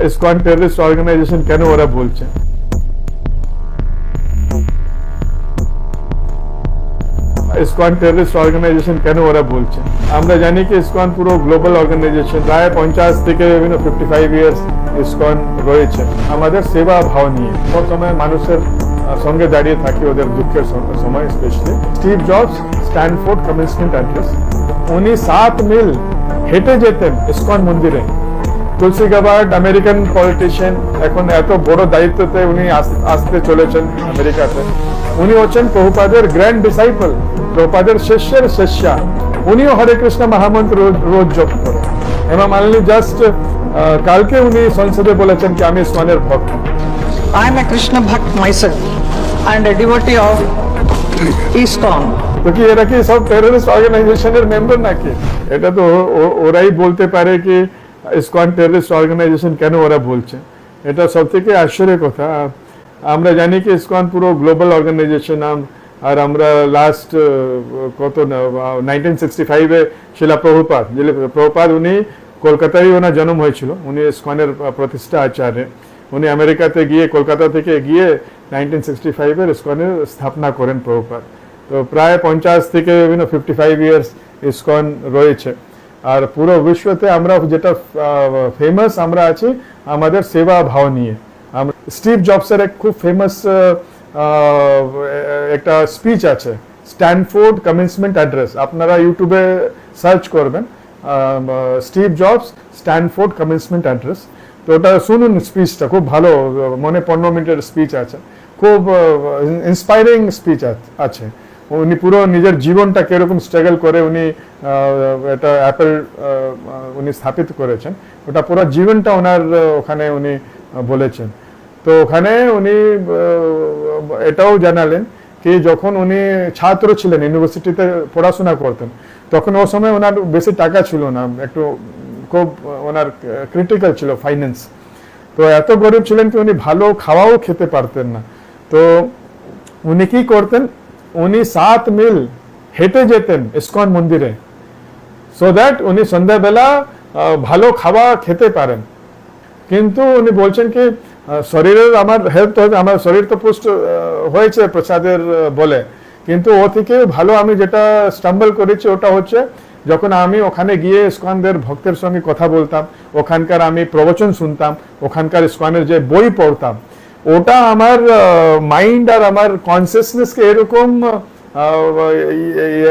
ISKCON terrorist organisation কেন ওরা বলছে? ইসকন টেররিস্ট অর্গানাইজেশন কেন ওরা বলছে? আমরা জানি কি ইসকন পুরো গ্লোবাল অর্গানাইজেশন, প্রায় 50 থেকে 55 ইয়ার্স ইসকন রয়েছে আমাদের সেবা ভাব নিয়ে। সব সময় মানুষের সঙ্গে দাঁড়িয়ে থাকি ওদের দুঃখের সময়। Specially Steve jobs Stanford commencement address, উনি 7 মিল হেঁটে যেতেন ইসকন মন্দিরে। তুলসী গাবার্ড আমেরিকান পলিটিশিয়ান, এখন এত বড় দায়িত্বতে উনি আসতে চলেছেন আমেরিকাতে। উনি হচ্ছেন প্রভুপাদের গ্র্যান্ড ডিসাইপল, প্রভুপাদের শিষ্যের শিষ্যা। উনিও হরে কৃষ্ণ মহামন্ত্র রোজ জপ করেন। হেমা মালিনী জাস্ট কালকে উনি সংসদে বলেছেন কি আমি ইসকনের ভক্ত। I am a Krishna Bhakt myself and a devotee of ISKCON. তো কি এরা কি সব টেররিস্ট অর্গানাইজেশনের মেম্বার নাকি? এটা তো ওরাই বলতে পারে কি ইসকন টেররিস্ট অর্গানাইজেশন কেন ওরা বলছে। এটা সব থেকে আশ্চর্যের কথা। আমরা জানি কি ইসকন পুরো গ্লোবাল অর্গানাইজেশন, আর আমরা লাস্ট 1965-এ শিলা প্রভুপাদ উনি কলকাতায় ওনার জন্ম হয়েছিল। উনি ইসকনের প্রতিষ্ঠা আচার্য। উনি আমেরিকাতে গিয়ে কলকাতা থেকে গিয়ে 1965-এর ইসকনের স্থাপনা করেন প্রভুপাদ। তো প্রায় 50 থেকে 55 ইয়ার্স ইসকন রয়েছে। আর পুরো বিশ্বতে আমরা যেটা ফেমাস আমরা আছি আমাদের সেবা ভাব নিয়ে। স্টিভ জবসের এক খুব ফেমাস একটা স্পিচ আছে, স্ট্যানফোর্ড কমেন্সমেন্ট অ্যাড্রেস। আপনারা ইউটিউবে সার্চ করবেন Steve jobs Stanford commencement address. তো ওটা শুনুন, স্পিচটা খুব ভালো, মনে 15 মিনিটের স্পিচ আছে, খুব ইন্সপায়ারিং স্পিচ আছে। উনি পুরো নিজের জীবনটা কিরকম স্ট্রাগল করে উনি এটা অ্যাপল উনি স্থাপিত করেছেন, ওটা পুরো জীবনটা ওনার ওখানে উনি বলেছেন। তো ওখানে উনি এটাও জানালেন কি যখন উনি ছাত্র ছিলেন, ইউনিভার্সিটিতে পড়াশোনা করতেন, তখন ও সময় ওনার বেশি টাকা ছিল না, একটু খুব ওনার ক্রিটিক্যাল ছিল ফাইন্যান্স। তো এত গরিব ছিলেন কি উনি ভালো খাওয়াও খেতে পারতেন না। তো উনি কি করতেন, উনি 7 মিল হেঁটে যেতেন ইসকন মন্দিরে, সো দ্যাট উনি সন্ধ্যাবেলা ভালো খাওয়া খেতে পারেন। কিন্তু উনি বলছেন কি শরীরের আমার হেল্প তো, আমার শরীর তো পুষ্ট হয়েছে প্রসাদের বলে, কিন্তু ও থেকে ভালো আমি যেটা স্টাম্বল করেছি ওটা হচ্ছে যখন আমি ওখানে গিয়ে ইসকনদের ভক্তের সঙ্গে কথা বলতাম, ওখানকার আমি প্রবচন শুনতাম, ওখানকার ইসকনের যে বই পড়তাম, ওটা আমার মাইন্ড আর আমার কনসিয়াসনেসকে এরকম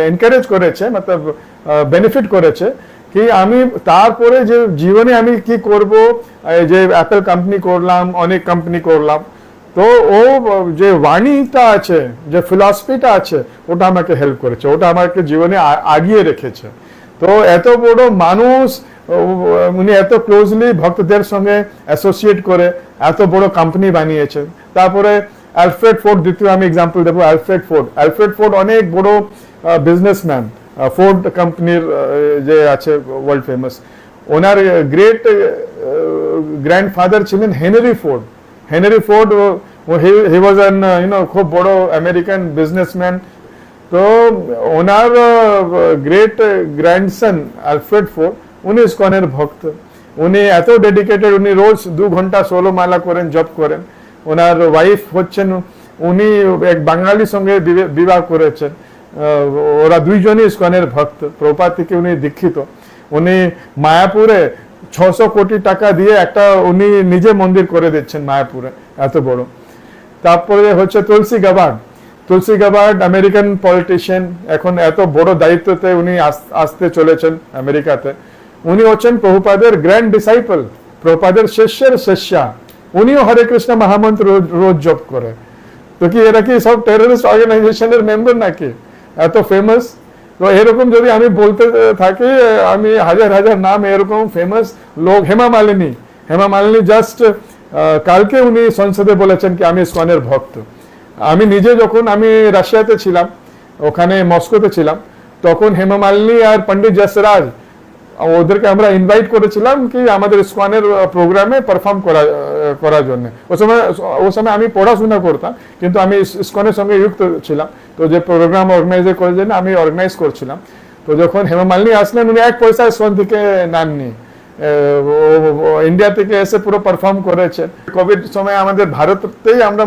এনকারেজ করেছে, মতলব বেনিফিট করেছে কি আমি তারপরে যে জীবনে আমি কি করব, যে অ্যাপল কোম্পানি করলাম, অনেক কোম্পানি করলাম, তো ও যে বাণীটা আছে, যে ফিলসফিটা আছে, ওটা আমাকে হেল্প করেছে, ওটা আমাকে জীবনে আগিয়ে রেখেছে। তো এত বড় মানুষ উনি এত ক্লোজলি ভক্তদের সঙ্গে অ্যাসোসিয়েট করে এত বড় কোম্পানি বানিয়েছেন। তারপরে অ্যালফ্রেড ফোর্ড, দ্বিতীয় আমি এক্সাম্পল দেবো, অ্যালফ্রেড ফোর্ড অনেক বড় বিজনেসম্যান, ফোর্ড কোম্পানির যে আছে ওয়ার্ল্ড ফেমাস। ওনার গ্রেট গ্র্যান্ডফাদার ছিলেন Henry Ford. He was an খুব বড় আমেরিকান বিজনেসম্যান। তো ওনার গ্রেট গ্র্যান্ডসন অ্যালফ্রেড ফোর্ড উনি ইসকনের ভক্ত। উনি এত ডেডিকেটেড, উনি রোজ 2 ঘন্টা 16 মালা করেন, জপ করেন। ওনার ওয়াইফ হচ্ছেন, উনি এক বাঙালির সঙ্গে বিবাহ করেছেন, ওরা দুইজনই ইসকনের ভক্ত। প্রভুপাদ থেকে উনি দীক্ষিত। উনি মায়াপুরে 600 কোটি টাকা দিয়ে একটা উনি নিজে মন্দির করে দিচ্ছেন মায়াপুরে, এত বড়। তারপরে হচ্ছে তুলসী গাবার্ড আমেরিকান পলিটিশিয়ান, এখন এত বড় দায়িত্বতে উনি আসতে চলেছেন আমেরিকাতে। উনি হচ্ছেন প্রভুপাদের গ্র্যান্ড ডিসাইপল, প্রভুপাদের শিষ্যের শিষ্যা। উনিও হরে কৃষ্ণ মহামন্ত্র রোজ জপ করে। তো কি এরা কি সব টেররিস্ট অর্গানাইজেশনের মেম্বার নাকি? এত ফেমাস। তো এরকম যদি আমি বলতে থাকি, আমি হাজার হাজার নাম এরকম ফেমাস লোক। হেমা মালিনী জাস্ট কালকে উনি সংসদে বলেছেন কি আমি ইসকনের ভক্ত। আমি নিজে যখন আমি রাশিয়াতে ছিলাম, ওখানে মস্কোতে ছিলাম, তখন হেমা মালিনী আর পন্ডিত যশরাজ ওদেরকে আমরা ইনভাইট করেছিলাম কি আমাদের ইসকনের প্রোগ্রামে পারফর্ম করার জন্য। ও সময় আমি পড়াশোনা করতাম, কিন্তু আমি ইসকনের সঙ্গে যুক্ত ছিলাম। তো যে প্রোগ্রাম অর্গানাইজ করার জন্য আমি অর্গানাইজ করছিলাম। তো যখন হেমা মালিনী আসলেন, উনি 1 পয়সা ইসকন থেকে নেননি। ইন্ডিয়া থেকে এসে পুরো পারফর্ম করেছে। কোভিড সময় আমাদের ভারতেই আমরা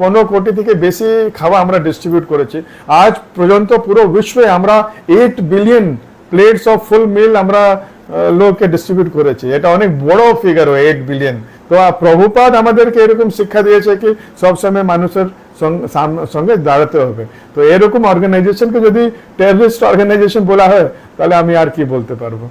15 কোটি থেকে বেশি খাওয়া আমরা ডিস্ট্রিবিউট করেছি। আজ পর্যন্ত পুরো বিশ্বে আমরা 8 বিলিয়ন প্লেটস অফ ফুল মিল আমরা লোককে ডিস্ট্রিবিউট করেছি। এটা অনেক বড় ফিগার, 8 বিলিয়ন। তো প্রভুপাদ আমাদেরকে এরকম শিক্ষা দিয়েছে কি সবসময় মানুষের সঙ্গে দাঁড়াতে হবে। তো এরকম অর্গানাইজেশনকে যদি টেররিস্ট অর্গানাইজেশন বলা হয় তাহলে আমি আর কি বলতে পারবো।